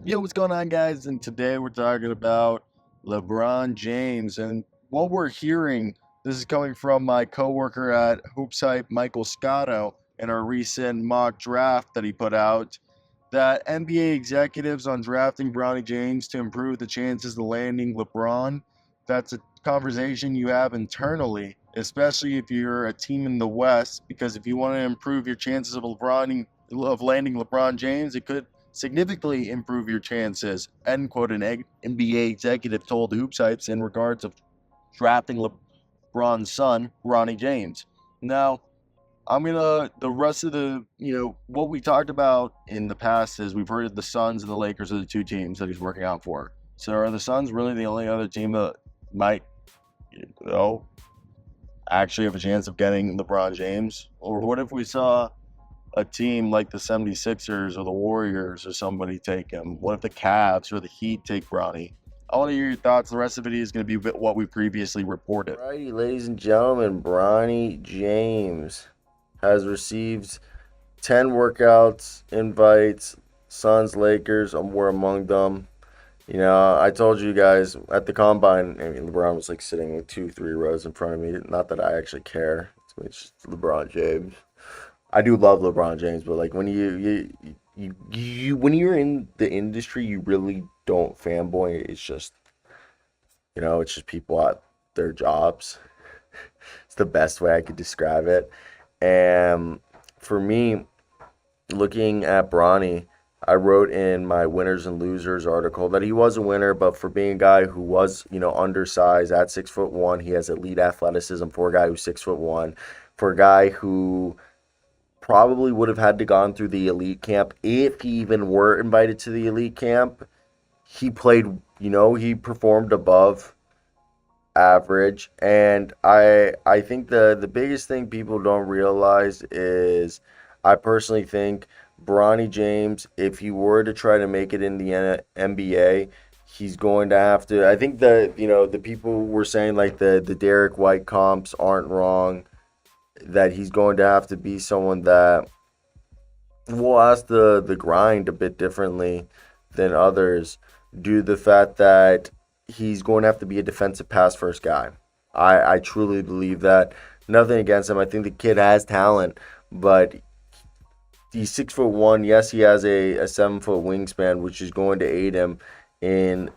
Yo, what's going on, guys? And today we're talking about LeBron James. And what we're hearing, this is coming from my coworker at Hoops Hype, Michael Scotto, in our recent mock draft that he put out, that NBA executives on drafting Bronny James to improve the chances of landing LeBron. That's a conversation you have internally, especially if you're a team in the West, because if you want to improve your chances of landing LeBron James, it could significantly improve your chances, end quote, an NBA executive told Hoops Hypes in regards of drafting LeBron's son, Ronnie James. Now, the rest of what we talked about in the past is we've heard the Suns and the Lakers are the two teams that he's working out for. So are the Suns really the only other team that might, you know, actually have a chance of getting LeBron James? Or what if we saw a team like the 76ers or the Warriors or somebody take him? What if the Cavs or the Heat take Bronny? I want to hear your thoughts. The rest of it is going to be what we previously reported. Alrighty, ladies and gentlemen, Bronny James has received 10 workouts, invites. Suns, Lakers, were among them. I told you guys at the combine, LeBron was like sitting like 2, 3 rows in front of me. Not that I actually care. It's just LeBron James. I do love LeBron James, but like when when you're in the industry, you really don't fanboy. It's just people at their jobs. It's the best way I could describe it. And for me, looking at Bronny, I wrote in my winners and losers article that he was a winner, but for being a guy who was, undersized at 6'1", he has elite athleticism for a guy who's 6'1", for a guy who probably would have had to gone through the elite camp if he even were invited to the elite camp. He played, he performed above average. And I think the biggest thing people don't realize is I personally think Bronny James, if he were to try to make it in the NBA, he's going to have to. I think the people were saying like the Derek White comps aren't wrong. That he's going to have to be someone that will ask the grind a bit differently than others due to the fact that he's going to have to be a defensive pass first guy. I truly believe that. Nothing against him. I think the kid has talent, but he's 6'1". Yes, he has a 7 foot wingspan, which is going to aid him in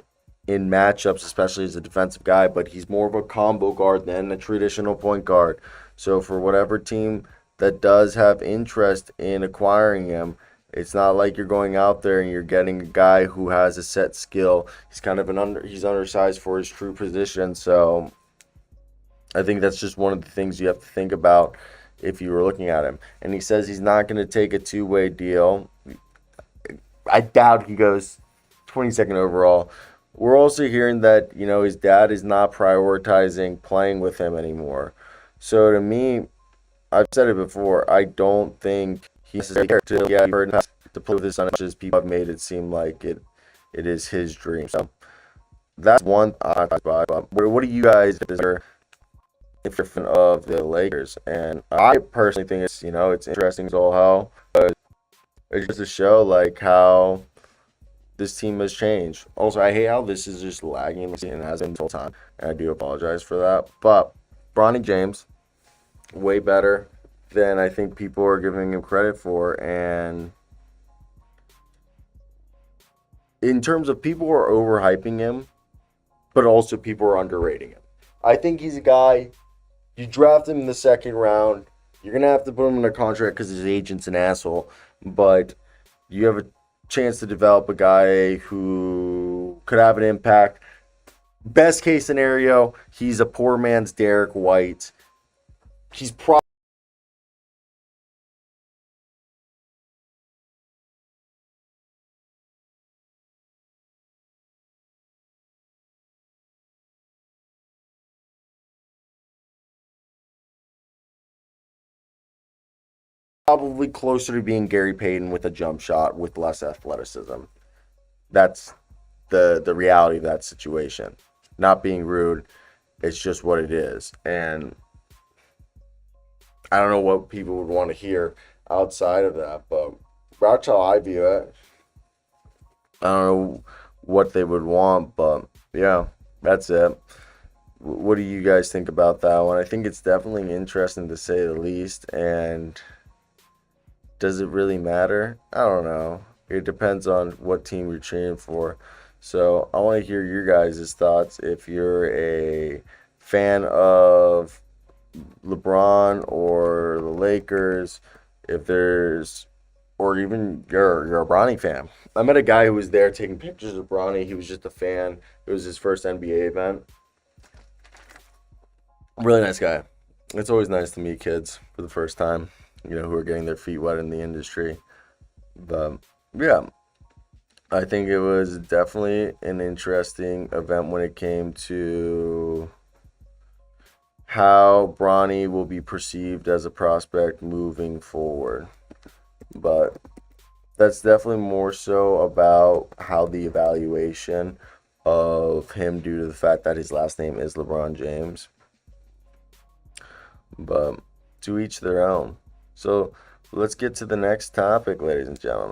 in matchups, especially as a defensive guy. But he's more of a combo guard than a traditional point guard. So for whatever team that does have interest in acquiring him, it's not like you're going out there and you're getting a guy who has a set skill. He's kind of he's undersized for his true position. So I think that's just one of the things you have to think about if you were looking at him. And he says he's not going to take a two-way deal. I doubt he goes 22nd overall. We're also hearing that, his dad is not prioritizing playing with him anymore. So to me, I've said it before, I don't think he's necessarily to get hurt to play with his son, as people have made it seem like it is his dream. So that's one spot. What do you guys deserve if you're a fan of the Lakers? And I personally think it's interesting as all hell. But it's just to show like how this team has changed. Also, I hate how this is just lagging and has been the whole time. And I do apologize for that. But Bronny James, way better than I think people are giving him credit for. And in terms of people are overhyping him, but also people are underrating him. I think he's a guy, you draft him in the second round, you're going to have to put him in a contract because his agent's an asshole. But you have a chance to develop a guy who could have an impact. Best case scenario, he's a poor man's Derek White. He's probably closer to being Gary Payton with a jump shot with less athleticism. That's the reality of that situation. Not being rude, it's just what it is. And I don't know what people would want to hear outside of that, but that's how I view it. I don't know what they would want, but yeah, that's it. What do you guys think about that one? I think it's definitely interesting to say the least. And does it really matter? I don't know. It depends on what team you're cheering for. So I want to hear your guys' thoughts. If you're a fan of LeBron or the Lakers, if there's, or even you're a Bronny fan. I met a guy who was there taking pictures of Bronny. He was just a fan. It was his first NBA event. Really nice guy. It's always nice to meet kids for the first time, who are getting their feet wet in the industry. But yeah, I think it was definitely an interesting event when it came to how Bronny will be perceived as a prospect moving forward. But that's definitely more so about how the evaluation of him due to the fact that his last name is LeBron James. But to each their own. So let's get to the next topic, ladies and gentlemen.